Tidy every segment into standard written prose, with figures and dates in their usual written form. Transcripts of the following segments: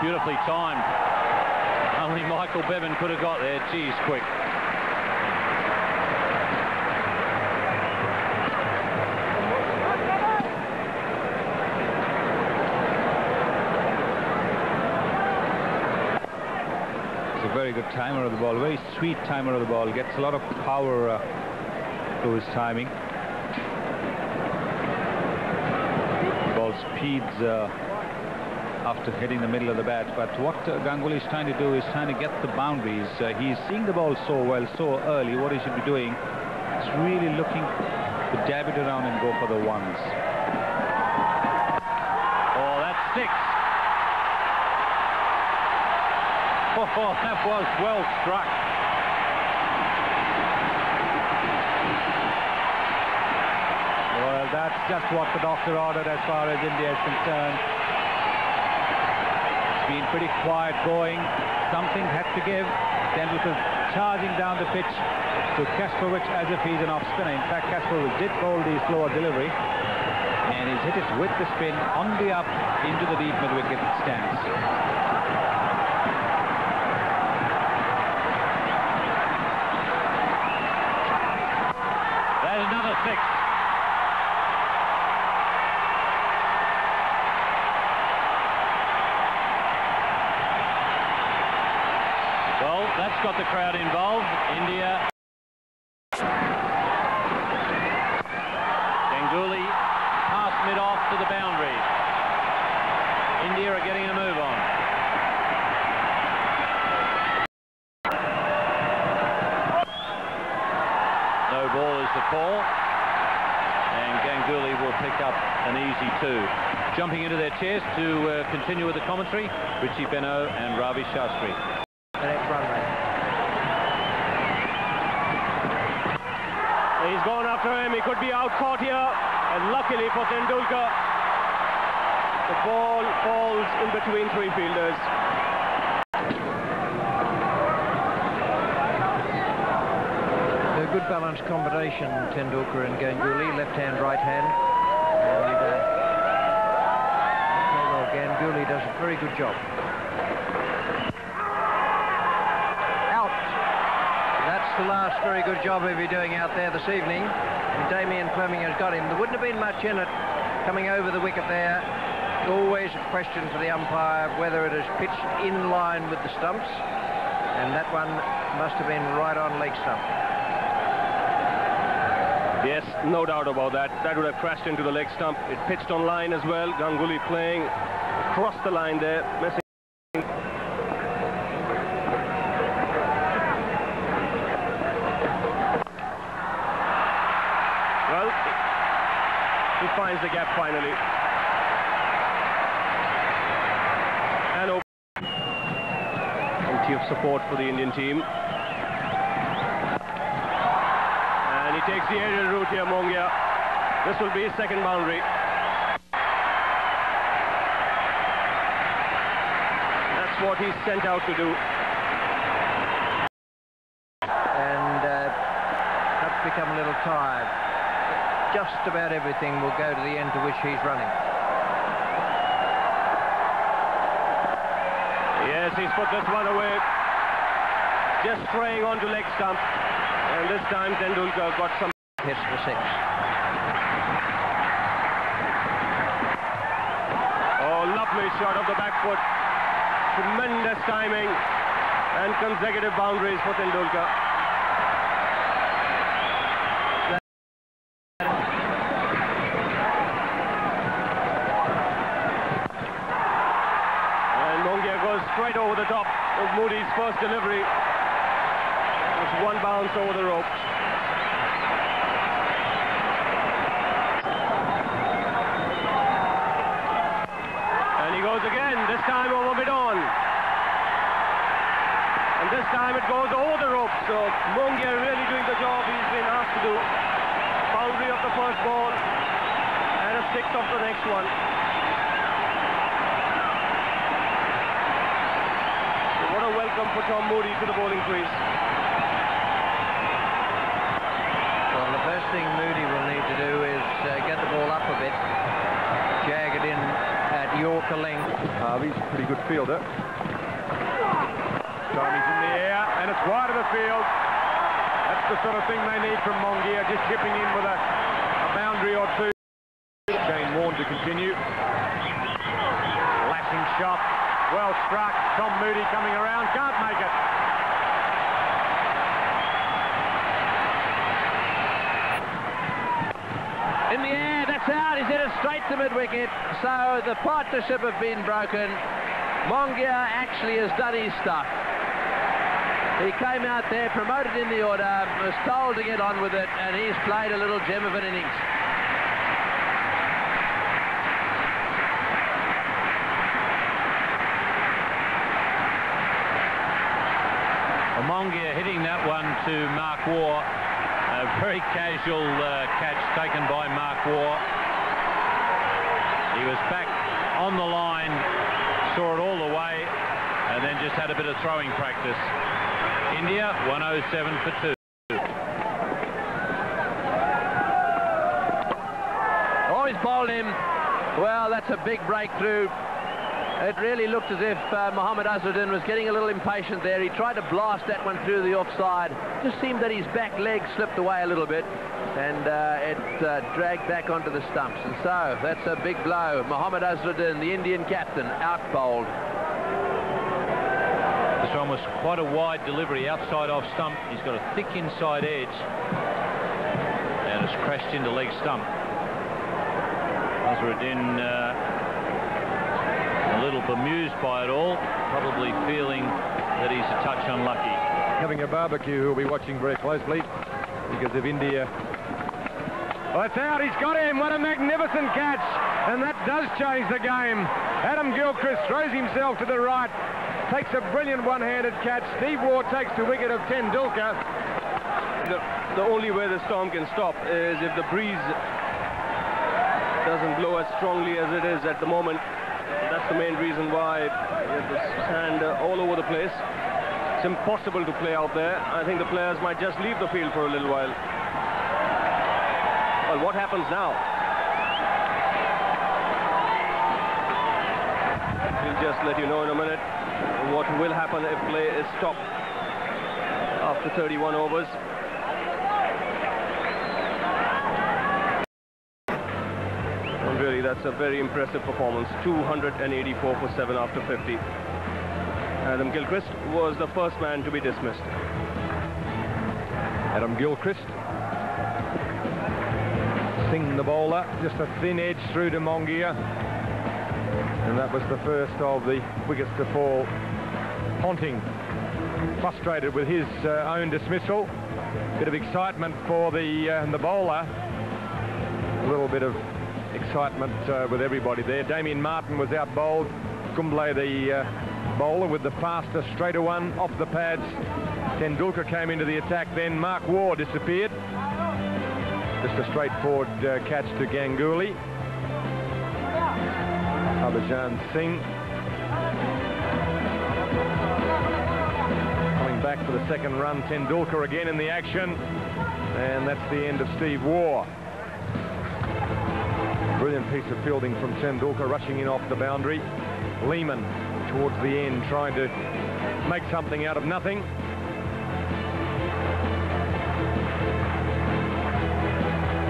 beautifully timed. Only Michael Bevan could have got there. Geez, quick. It's a very good timer of the ball, very sweet timer of the ball. Gets a lot of power to his timing. The ball speeds after hitting the middle of the bat, but what Ganguly is trying to do is trying to get the boundaries. He's seeing the ball so well, so early. What he should be doing is really looking to dab it around and go for the ones. Oh, that's 6. Oh, that was well struck. Well, that's just what the doctor ordered as far as India is concerned. Been pretty quiet going. Something had to give. Tendulkar charging down the pitch to Kasparov as if he's an off spinner. In fact, Kasparov did bowl the slower delivery, and he's hit it with the spin on the up into the deep mid-wicket stance. There's another 6. Well, that's got the crowd involved. India. Ganguly past mid-off to the boundary. India are getting a move on. No ball is the call. And Ganguly will pick up an easy 2. Jumping into their chairs to continue with the commentary, Richie Beno and Ravi Shastri. The next run rate. He's gone after him. He could be out caught here, and luckily for Tendulkar, the ball falls in between 3 fielders. A good balanced combination, Tendulkar and Ganguly, left hand, right hand. And well, Ganguly does a very good job. The last very good job he'll be doing out there this evening. And Damien Fleming has got him. There wouldn't have been much in it coming over the wicket there. Always a question for the umpire whether it is pitched in line with the stumps, and that one must have been right on leg stump. Yes, no doubt about that. That would have crashed into the leg stump. It pitched on line as well. Ganguly playing across the line there, missing. He finds the gap finally. And plenty of support for the Indian team. And he takes the aerial route here, Mongia. This will be his second boundary. That's what he's sent out to do. And perhaps become a little tired. Just about everything will go to the end to which he's running. Yes, he's put this one away. Just spraying onto leg stump. And this time Tendulkar got some hits for 6. Oh, lovely shot of the back foot. Tremendous timing and consecutive boundaries for Tendulkar. Straight over the top of Moody's first delivery. Just one bounce over the rope. And he goes again, this time over mid-on. And this time it goes over the rope. So Mongia really doing the job he's been asked to do. Boundary of the first ball and a 6th of the next one. Welcome for Tom Moody to the bowling crease. Well, the first thing Moody will need to do is get the ball up a bit, jag it in at Yorker length, Harvey's a pretty good fielder. Tommy's in the air, and it's wide of the field. That's the sort of thing they need from Mongia, just chipping in with a boundary or two. Shane Warne to continue. Lashing shot, well struck. Tom Moody coming around, can't make it. In the air, that's out. He's hit it straight to mid-wicket. So the partnership have been broken. Mongia actually has done his stuff. He came out there, promoted in the order, was told to get on with it, and he's played a little gem of an innings. Mongia hitting that one to Mark Waugh. A very casual catch taken by Mark Waugh. He was back on the line, saw it all the way, and then just had a bit of throwing practice. India 107 for 2. Oh, he's bowled him. Well, that's a big breakthrough. It really looked as if Mohammad Azharuddin was getting a little impatient there. He tried to blast that one through the offside. Just seemed that his back leg slipped away a little bit, and it dragged back onto the stumps. And so that's a big blow. Mohammad Azharuddin, the Indian captain, out bowled. This one was quite a wide delivery, outside off stump. He's got a thick inside edge, and it's crashed into leg stump. Azharuddin a little bemused by it all, probably feeling that he's a touch unlucky. Having a barbecue, who'll be watching very closely because of India. Well, it's out. He's got him. What a magnificent catch. And that does change the game. Adam Gilchrist throws himself to the right, takes a brilliant one-handed catch. Steve Waugh takes the wicket of Tendulkar. The only way the storm can stop is if the breeze doesn't blow as strongly as it is at the moment. That's the main reason why the sand all over the place. It's impossible to play out there. I think the players might just leave the field for a little while. Well, what happens now? We'll just let you know in a minute what will happen if play is stopped after 31 overs. Really, that's a very impressive performance. 284 for 7 after 50. Adam Gilchrist was the first man to be dismissed. Adam Gilchrist. Singh the bowler, just a thin edge through to Mongia. And that was the first of the wickets to fall. Ponting frustrated with his own dismissal. Bit of excitement for the bowler. A little bit of excitement with everybody there. Damien Martin was out bowled. Kumble, the bowler, with the faster, straighter one off the pads. Tendulkar came into the attack then. Mark Waugh disappeared. Just a straightforward catch to Ganguly. Harbhajan Singh coming back for the second run. Tendulkar again in the action, and that's the end of Steve Waugh. Brilliant piece of fielding from Tendulkar, rushing in off the boundary. Lehman towards the end trying to make something out of nothing.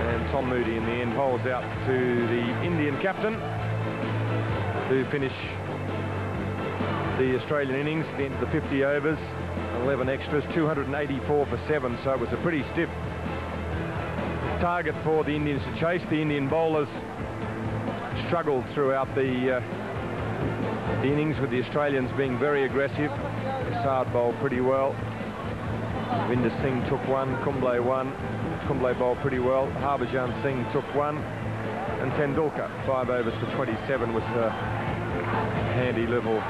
And Tom Moody in the end holds out to the Indian captain to finish the Australian innings at the end of the 50 overs. 11 extras, 284 for 7, so it was a pretty stiff target for the Indians to chase. The Indian bowlers struggled throughout the innings, with the Australians being very aggressive. Sard bowled pretty well. Vinder Singh took one, Kumble one. Kumble bowled pretty well. Harbhajan Singh took one. And Tendulkar, 5 overs for 27, was a handy little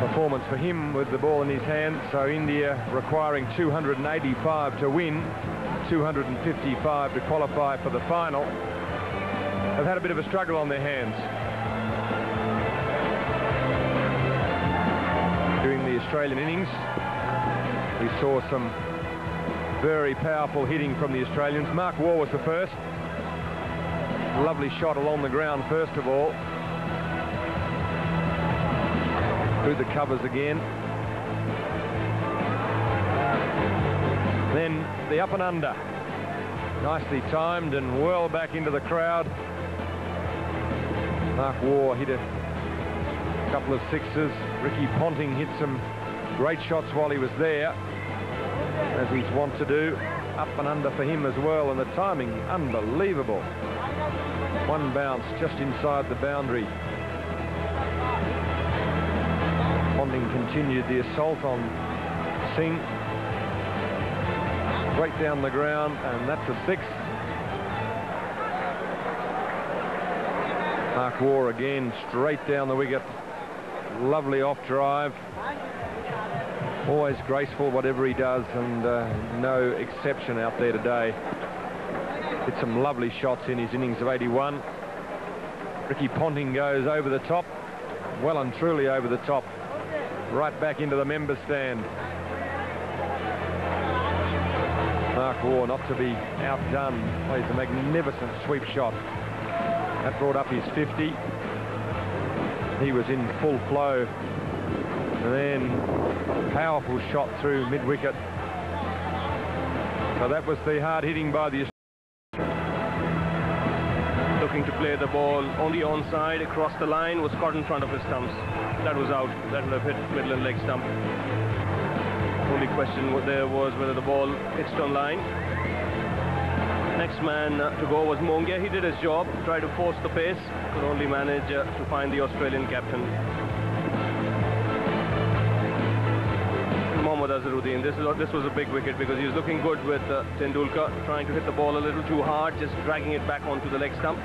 performance for him with the ball in his hand. So India requiring 285 to win, 255 to qualify for the final. They've had a bit of a struggle on their hands during the Australian innings. We saw some very powerful hitting from the Australians. Mark Waugh was the first. Lovely shot along the ground first of all. through the covers again. Then the up and under. Nicely timed and well back into the crowd. Mark Waugh hit a couple of sixes. Ricky Ponting hit some great shots while he was there, as he's wont to do. Up and under for him as well, and the timing unbelievable. One bounce just inside the boundary. Ponting continued the assault on Singh. Straight down the ground, and that's a six. Mark Waugh again, straight down the wicket. Lovely off drive. Always graceful whatever he does, and no exception out there today. Hit some lovely shots in his innings of 81. Ricky Ponting goes over the top, well and truly over the top, right back into the member stand. Mark Waugh not to be outdone, plays a magnificent sweep shot. That brought up his 50. He was in full flow. And then powerful shot through mid-wicket. So that was the hard hitting by the... Looking to play the ball on the onside, across the line, was caught in front of his stumps. That was out. That would have hit middle and leg stump. Only question there was whether the ball hit on line. Next man to go was Mongia. He did his job, tried to force the pace, could only manage to find the Australian captain. Mohammad Azharuddin, this was a big wicket because he was looking good with Tendulkar, trying to hit the ball a little too hard, just dragging it back onto the leg stump.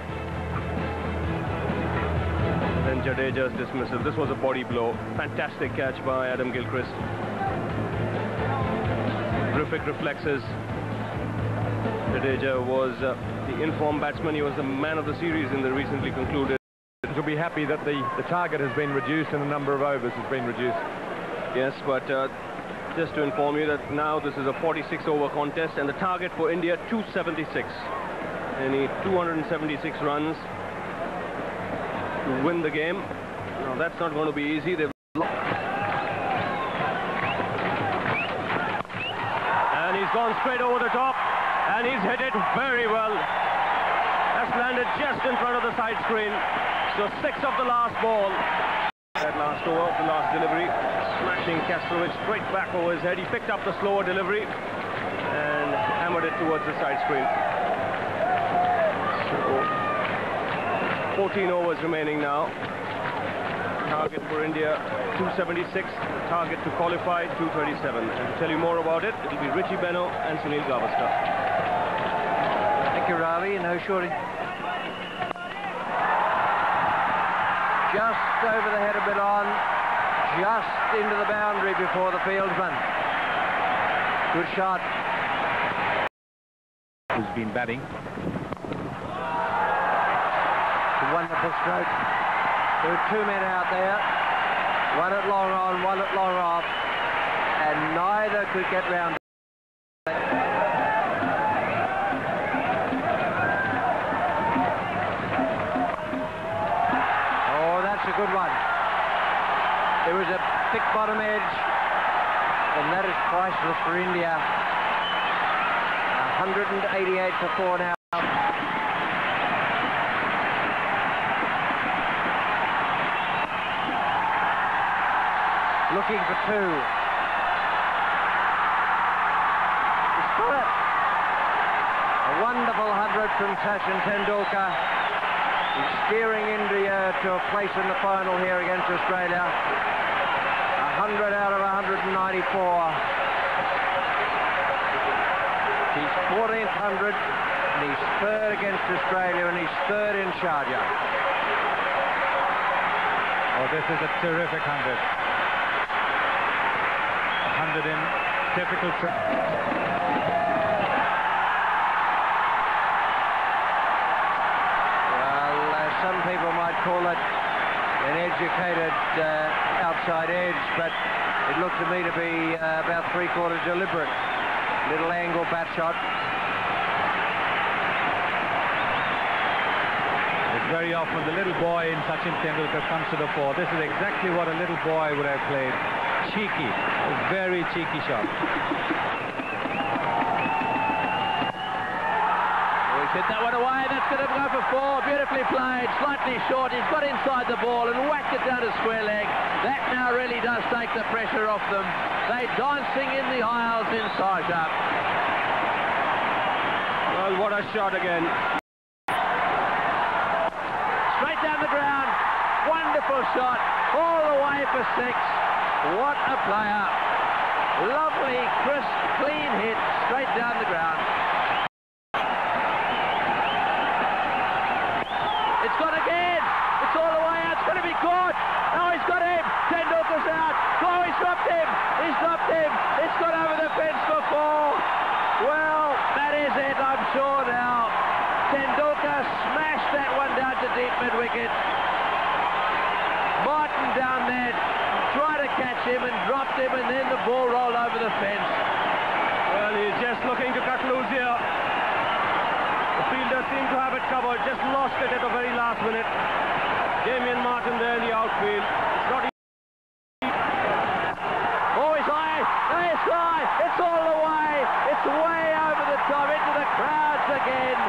Then Jadeja's dismissal. This was a body blow. Fantastic catch by Adam Gilchrist. Terrific reflexes. Jadeja was the informed batsman. He was the man of the series in the recently concluded. He'll be happy that the target has been reduced and the number of overs has been reduced. Yes, but just to inform you that now this is a 46-over contest and the target for India 276. They need 276 runs to win the game. Now that's not going to be easy. And he's gone straight over the top. And he's hit it very well. That's landed just in front of the side screen. So 6 of the last ball. That last over, the last delivery. Smashing Kastrovic straight back over his head. He picked up the slower delivery and hammered it towards the side screen. So 14 overs remaining now. Target for India 276. Target to qualify 237. And to tell you more about it, it'll be Richie Benaud and Sunil Gavaskar. Thank you, Ravi. No shorting. Just over the head a bit on. Just into the boundary before the fieldsman. Good shot. Who's been batting. Wonderful stroke. There were 2 men out there. One at long on, one at long off. And neither could get round. A good one. There was a thick bottom edge, and that is priceless for India. 188 for 4 now. Looking for 2. He's got it. A wonderful 100 from Sachin Tendulkar. He's steering India to a place in the final here against Australia. 100 out of 194. He's 14th 100, and he's 3rd against Australia, and he's 3rd in Sharjah. Oh, this is a terrific 100. 100 in typical... Some people might call it an educated outside edge, but it looked to me to be about 3/4 deliberate. Little angle bat shot. It's very often the little boy in Sachin Tendulkar comes to the fore. This is exactly what a little boy would have played. Cheeky, a very cheeky shot. Hit that one away, that's going to go for 4. Beautifully played, slightly short. He's got inside the ball and whacked it down to square leg. That now really does take the pressure off them. They're dancing in the aisles in Sharjah. Well, what a shot again. Straight down the ground. Wonderful shot. All the way for 6. What a player. Lovely, crisp, clean hit straight down the ground. It's gone again. It's all the way out. It's going to be caught. Oh, he's got him. Tendulkar's out. Oh, he's dropped him. He's dropped him. It's gone over the fence for 4. Well, that is it, I'm sure now. Tendulkar smashed that one down to deep mid-wicket. Martin down there tried to catch him and dropped him, and then the ball rolled over the fence. Well, he's just looking to cut loose here. The fielder seemed to have it covered, just lost it at the very last minute. Damien Martin there in the outfield. It's not easy. Oh, he's high. It's high. It's all the way. It's way over the top into the crowds again.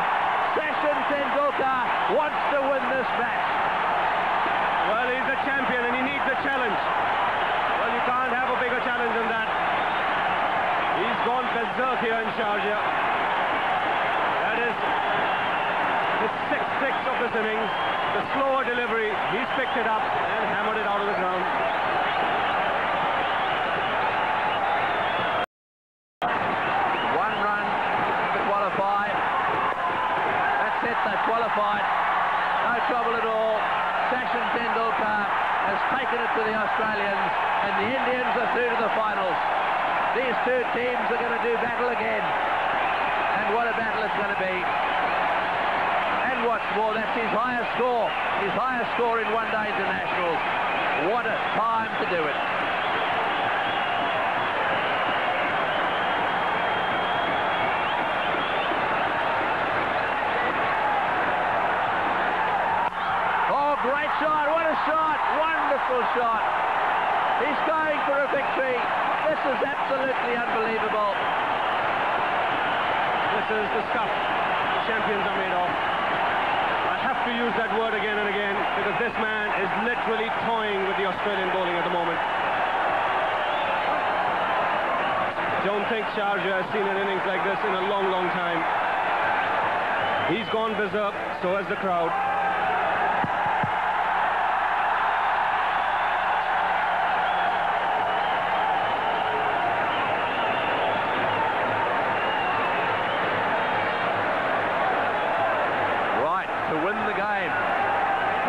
Sachin Tendulkar wants to win this match. Well, he's a champion and he needs a challenge. Well, you can't have a bigger challenge than that. He's gone berserk here in Sharjah. That is the 6th of this innings. The slower delivery, he's picked it up and hammered it out of the ground. One run to qualify. That's it, they've qualified. No trouble at all. Sachin Tendulkar has taken it to the Australians, and the Indians are through to the finals. These two teams are going to do battle again. And what a battle it's going to be. And what's more, that's his highest score. His highest score in one-day internationals. What a time to do it. Oh, great shot. What a shot. Wonderful shot. He's going for a victory. This is absolutely unbelievable. This is the stuff the champions are made of. I have to use that word again and again because this man is literally toying with the Australian bowling at the moment. Don't think Sharjah has seen an innings like this in a long, long time. He's gone berserk, so has the crowd. To win the game.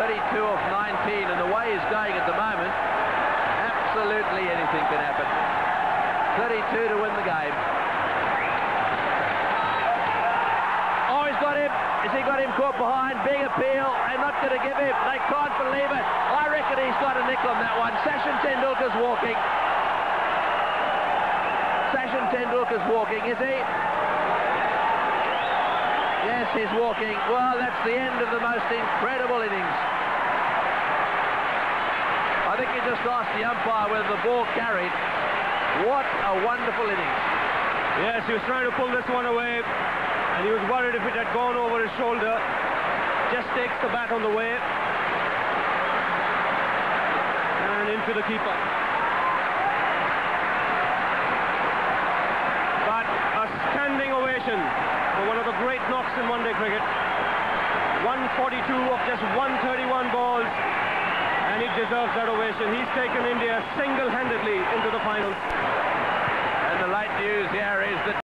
32 off 19, and the way he's going at the moment, absolutely anything can happen. 32 to win the game. Oh, he's got him. Has he got him caught behind? Big appeal. They're not going to give him. They can't believe it. I reckon he's got a nick on that one. Sachin Tendulkar's walking. Sachin Tendulkar's walking, is he? Yes, he's walking. Well, that's the end of the most incredible innings. I think he just asked the umpire whether the ball carried. What a wonderful innings. Yes, he was trying to pull this one away, and he was worried if it had gone over his shoulder. Just takes the bat on the way. And into the keeper. But a standing ovation for one of the great knocks in one-day cricket. 142 of just 131 balls, and he deserves that ovation. He's taken India single-handedly into the finals. And the late news here is that...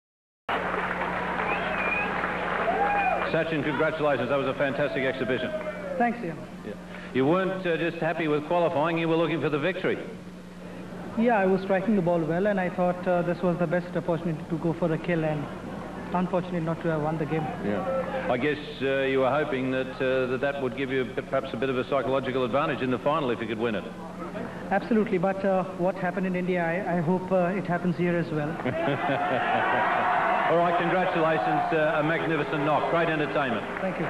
Sachin, congratulations. That was a fantastic exhibition. Thanks, Ian. Yeah. You weren't just happy with qualifying, you were looking for the victory. Yeah, I was striking the ball well, and I thought this was the best opportunity to go for a kill, and unfortunately not to have won the game. Yeah. I guess you were hoping that that would give you perhaps a bit of a psychological advantage in the final if you could win it. Absolutely, but what happened in India, I hope it happens here as well. All right, congratulations. A magnificent knock. Great entertainment. Thank you.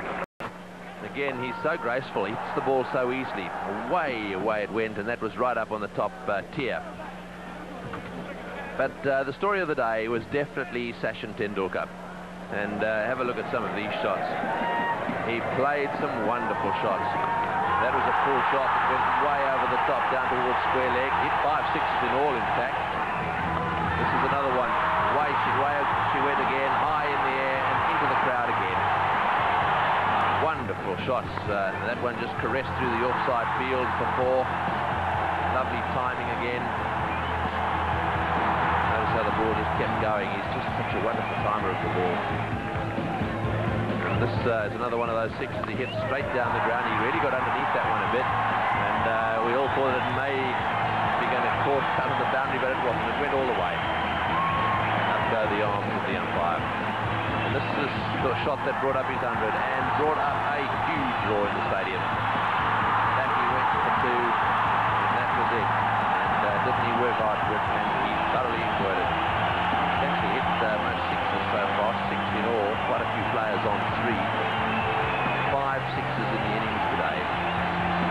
The again, he's so graceful. He hits the ball so easily. Away it went, and that was right up on the top tier. But the story of the day was definitely Sachin Tendulkar. And have a look at some of these shots. He played some wonderful shots. That was a full shot that went way over the top down towards square leg. Hit 5 sixes in all, in fact. This is another one. Way she went again, high in the air and into the crowd again. Wonderful shots. That one just caressed through the offside field for 4. Lovely timing again. Notice how the ball just kept going. He's just such a wonderful timer of the ball. And this is another one of those sixes he hit straight down the ground. He really got underneath that one a bit. And we all thought it may be going to court out of the boundary, but it wasn't. It went all the way. Up go the arms of the umpire. And this is the shot that brought up his 100 and brought up a huge roar in the stadium. Back he went for 2, and that was it. And didn't he work hard for it, and he thoroughly enjoyed it. He's actually hit most sixes so far, 6 in all, quite a few players on 3. 5 sixes in the innings today.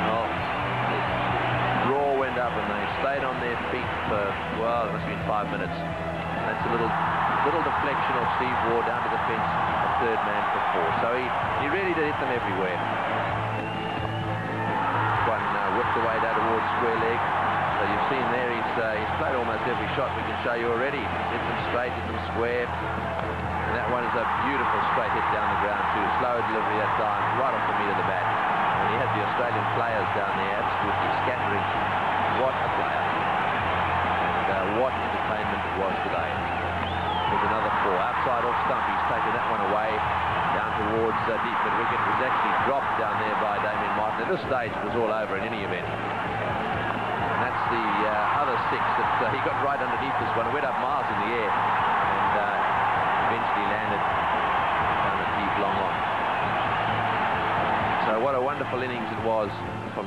Well, the roar went up and they stayed on their feet for, well, it must have been 5 minutes. That's a little deflection of Steve Waugh down to the fence, a third man for 4. So he really did hit them everywhere. One whipped away down towards square leg. So you've seen there he's played almost every shot we can show you already. Hit them straight, hit them square. And that one is a beautiful straight hit down the ground too. Slow delivery that time, right off the meat of the bat. And he had the Australian players down there absolutely scattering. What a player. And what entertainment it was today. There's another 4. Outside off stump, he's taken that one away down towards deep mid-wicket. It was actually dropped down there by Damien Martin. At this stage, it was all over in any event. And that's the other 6 that he got right underneath this one. It went up miles in the air and eventually landed down a deep long on. So what a wonderful innings it was from